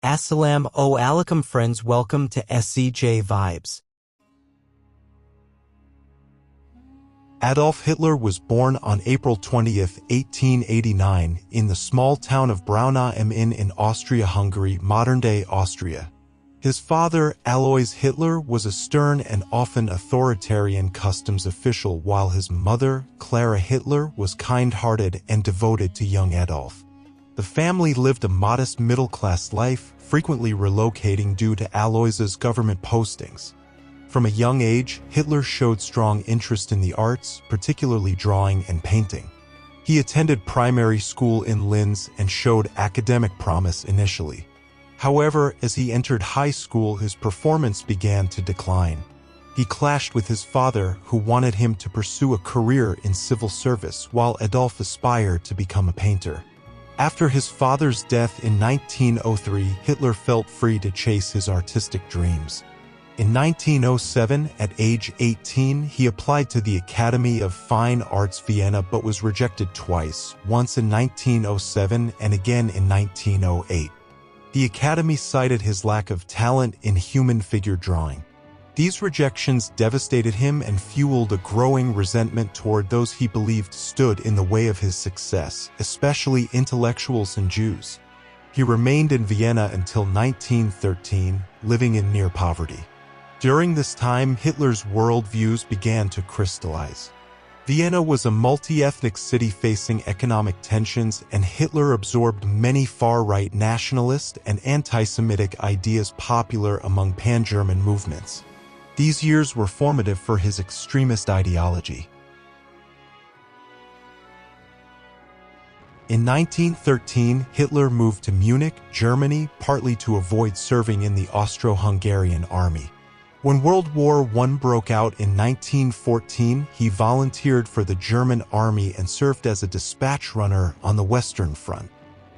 Assalamu alaikum friends, welcome to SZJ Vibes. Adolf Hitler was born on April 20, 1889, in the small town of Braunau am Inn in Austria-Hungary, modern-day Austria. His father, Alois Hitler, was a stern and often authoritarian customs official, while his mother, Clara Hitler, was kind-hearted and devoted to young Adolf. The family lived a modest middle-class life, frequently relocating due to Alois's government postings. From a young age, Hitler showed strong interest in the arts, particularly drawing and painting. He attended primary school in Linz and showed academic promise initially. However, as he entered high school, his performance began to decline. He clashed with his father, who wanted him to pursue a career in civil service, while Adolf aspired to become a painter. After his father's death in 1903, Hitler felt free to chase his artistic dreams. In 1907, at age 18, he applied to the Academy of Fine Arts Vienna but was rejected twice, once in 1907 and again in 1908. The Academy cited his lack of talent in human figure drawing. These rejections devastated him and fueled a growing resentment toward those he believed stood in the way of his success, especially intellectuals and Jews. He remained in Vienna until 1913, living in near poverty. During this time, Hitler's worldviews began to crystallize. Vienna was a multi-ethnic city facing economic tensions, and Hitler absorbed many far-right nationalist and anti-Semitic ideas popular among pan-German movements. These years were formative for his extremist ideology. In 1913, Hitler moved to Munich, Germany, partly to avoid serving in the Austro-Hungarian army. When World War I broke out in 1914, he volunteered for the German army and served as a dispatch runner on the Western Front.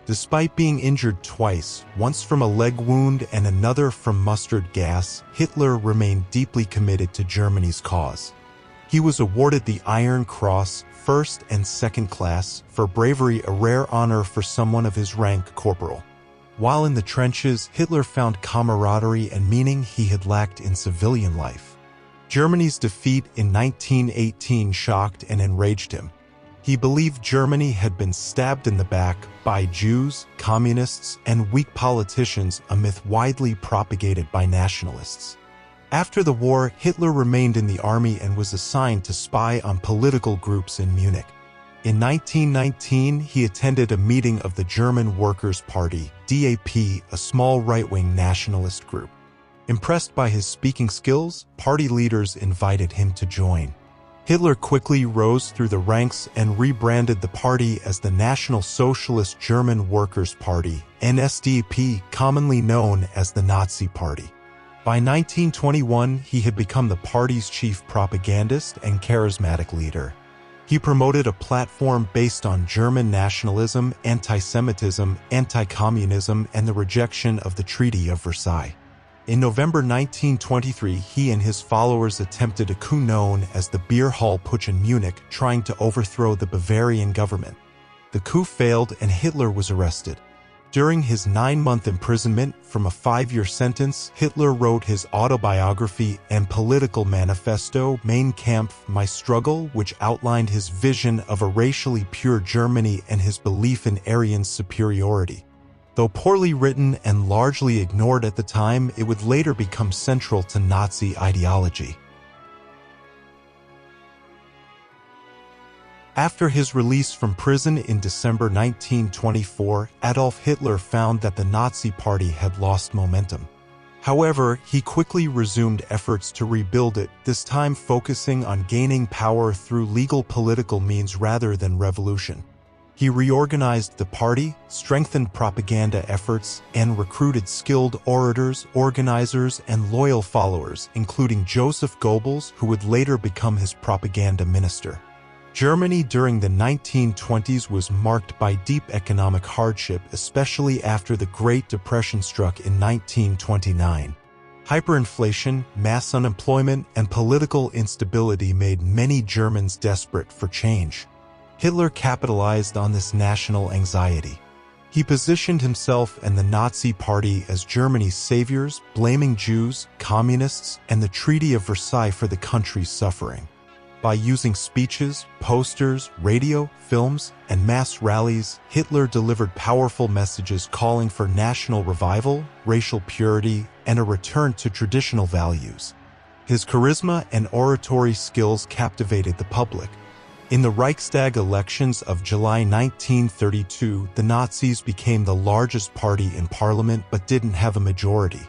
Despite being injured twice, once from a leg wound and another from mustard gas, Hitler remained deeply committed to Germany's cause. He was awarded the Iron Cross, first and second class, for bravery, a rare honor for someone of his rank, corporal. While in the trenches, Hitler found camaraderie and meaning he had lacked in civilian life. Germany's defeat in 1918 shocked and enraged him. He believed Germany had been stabbed in the back by Jews, communists, and weak politicians, a myth widely propagated by nationalists. After the war, Hitler remained in the army and was assigned to spy on political groups in Munich. In 1919, he attended a meeting of the German Workers' Party, DAP, a small right-wing nationalist group. Impressed by his speaking skills, party leaders invited him to join. Hitler quickly rose through the ranks and rebranded the party as the National Socialist German Workers' Party, NSDAP, commonly known as the Nazi Party. By 1921, he had become the party's chief propagandist and charismatic leader. He promoted a platform based on German nationalism, anti-Semitism, anti-communism, and the rejection of the Treaty of Versailles. In November 1923, he and his followers attempted a coup known as the Beer Hall Putsch in Munich, trying to overthrow the Bavarian government. The coup failed and Hitler was arrested. During his 9-month imprisonment from a 5-year sentence, Hitler wrote his autobiography and political manifesto, Mein Kampf, My Struggle, which outlined his vision of a racially pure Germany and his belief in Aryan superiority. Though poorly written and largely ignored at the time, it would later become central to Nazi ideology. After his release from prison in December 1924, Adolf Hitler found that the Nazi Party had lost momentum. However, he quickly resumed efforts to rebuild it, this time focusing on gaining power through legal political means rather than revolution. He reorganized the party, strengthened propaganda efforts, and recruited skilled orators, organizers, and loyal followers, including Joseph Goebbels, who would later become his propaganda minister. Germany during the 1920s was marked by deep economic hardship, especially after the Great Depression struck in 1929. Hyperinflation, mass unemployment, and political instability made many Germans desperate for change. Hitler capitalized on this national anxiety. He positioned himself and the Nazi Party as Germany's saviors, blaming Jews, communists, and the Treaty of Versailles for the country's suffering. By using speeches, posters, radio, films, and mass rallies, Hitler delivered powerful messages calling for national revival, racial purity, and a return to traditional values. His charisma and oratory skills captivated the public. In the Reichstag elections of July 1932, the Nazis became the largest party in parliament but didn't have a majority.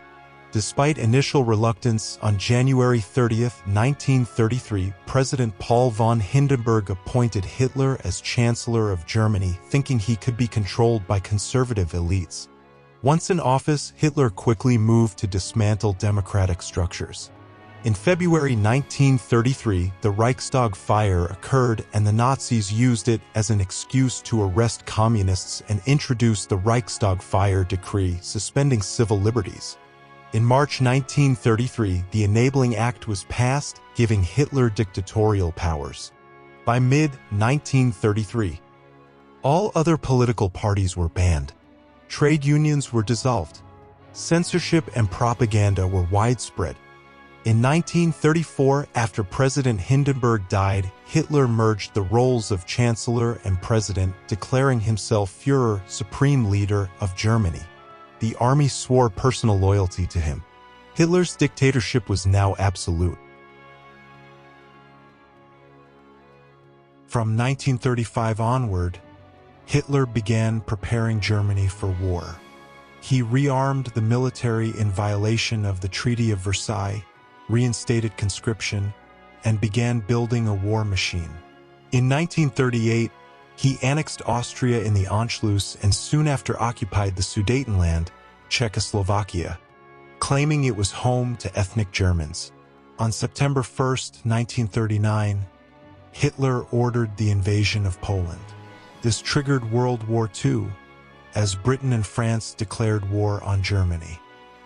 Despite initial reluctance, on January 30, 1933, President Paul von Hindenburg appointed Hitler as Chancellor of Germany, thinking he could be controlled by conservative elites. Once in office, Hitler quickly moved to dismantle democratic structures. In February 1933, the Reichstag fire occurred and the Nazis used it as an excuse to arrest communists and introduce the Reichstag fire decree suspending civil liberties. In March 1933, the Enabling Act was passed, giving Hitler dictatorial powers. By mid-1933, all other political parties were banned. Trade unions were dissolved. Censorship and propaganda were widespread. In 1934, after President Hindenburg died, Hitler merged the roles of Chancellor and President, declaring himself Führer, supreme leader of Germany. The army swore personal loyalty to him. Hitler's dictatorship was now absolute. From 1935 onward, Hitler began preparing Germany for war. He rearmed the military in violation of the Treaty of Versailles, reinstated conscription, and began building a war machine. In 1938, he annexed Austria in the Anschluss and soon after occupied the Sudetenland, Czechoslovakia, claiming it was home to ethnic Germans. On September 1, 1939, Hitler ordered the invasion of Poland. This triggered World War II, as Britain and France declared war on Germany.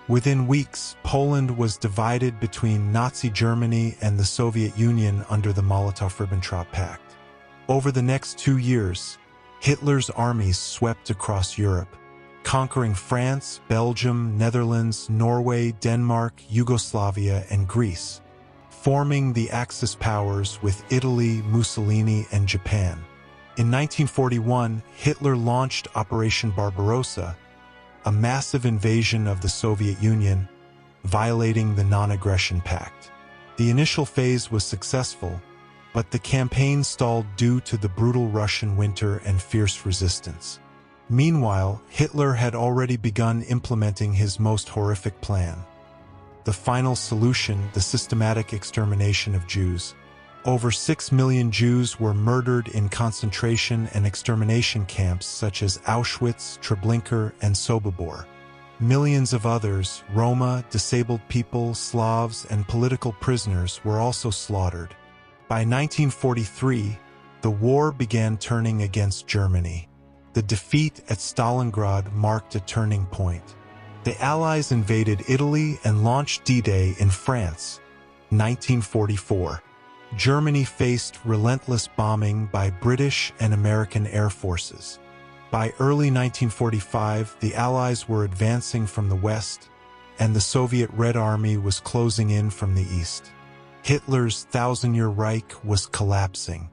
Within weeks, Poland was divided between Nazi Germany and the Soviet Union under the Molotov-Ribbentrop Pact. Over the next 2 years, Hitler's armies swept across Europe, conquering France, Belgium, Netherlands, Norway, Denmark, Yugoslavia, and Greece, forming the Axis powers with Italy, Mussolini, and Japan. In 1941, Hitler launched Operation Barbarossa, a massive invasion of the Soviet Union, violating the Non-Aggression Pact. The initial phase was successful, but the campaign stalled due to the brutal Russian winter and fierce resistance. Meanwhile, Hitler had already begun implementing his most horrific plan. The final solution, the systematic extermination of Jews. Over 6 million Jews were murdered in concentration and extermination camps such as Auschwitz, Treblinka, and Sobibor. Millions of others, Roma, disabled people, Slavs, and political prisoners were also slaughtered. By 1943, the war began turning against Germany. The defeat at Stalingrad marked a turning point. The Allies invaded Italy and launched D-Day in France, 1944. Germany faced relentless bombing by British and American air forces. By early 1945, the Allies were advancing from the west, and the Soviet Red Army was closing in from the east. Hitler's thousand-year Reich was collapsing.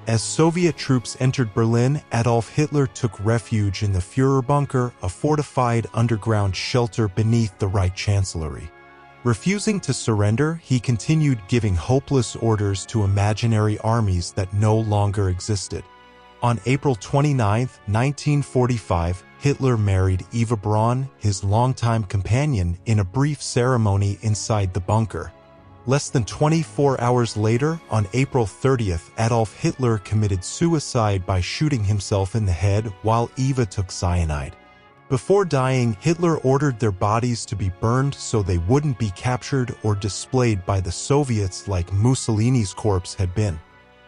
As Soviet troops entered Berlin, Adolf Hitler took refuge in the Führer bunker, a fortified underground shelter beneath the Reich Chancellery. Refusing to surrender, he continued giving hopeless orders to imaginary armies that no longer existed. On April 29, 1945, Hitler married Eva Braun, his longtime companion, in a brief ceremony inside the bunker. Less than 24 hours later, on April 30th, Adolf Hitler committed suicide by shooting himself in the head while Eva took cyanide. Before dying, Hitler ordered their bodies to be burned so they wouldn't be captured or displayed by the Soviets like Mussolini's corpse had been.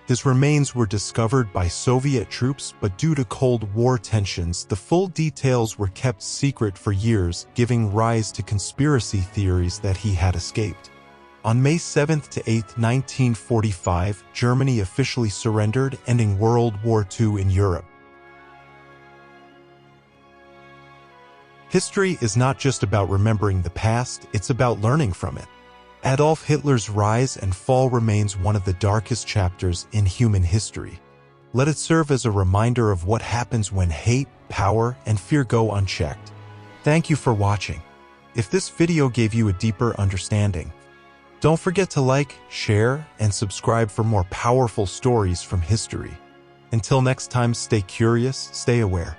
His remains were discovered by Soviet troops, but due to Cold War tensions, the full details were kept secret for years, giving rise to conspiracy theories that he had escaped. On May 7th to 8th, 1945, Germany officially surrendered, ending World War II in Europe. History is not just about remembering the past, it's about learning from it. Adolf Hitler's rise and fall remains one of the darkest chapters in human history. Let it serve as a reminder of what happens when hate, power, and fear go unchecked. Thank you for watching. If this video gave you a deeper understanding, don't forget to like, share, and subscribe for more powerful stories from history. Until next time, stay curious, stay aware.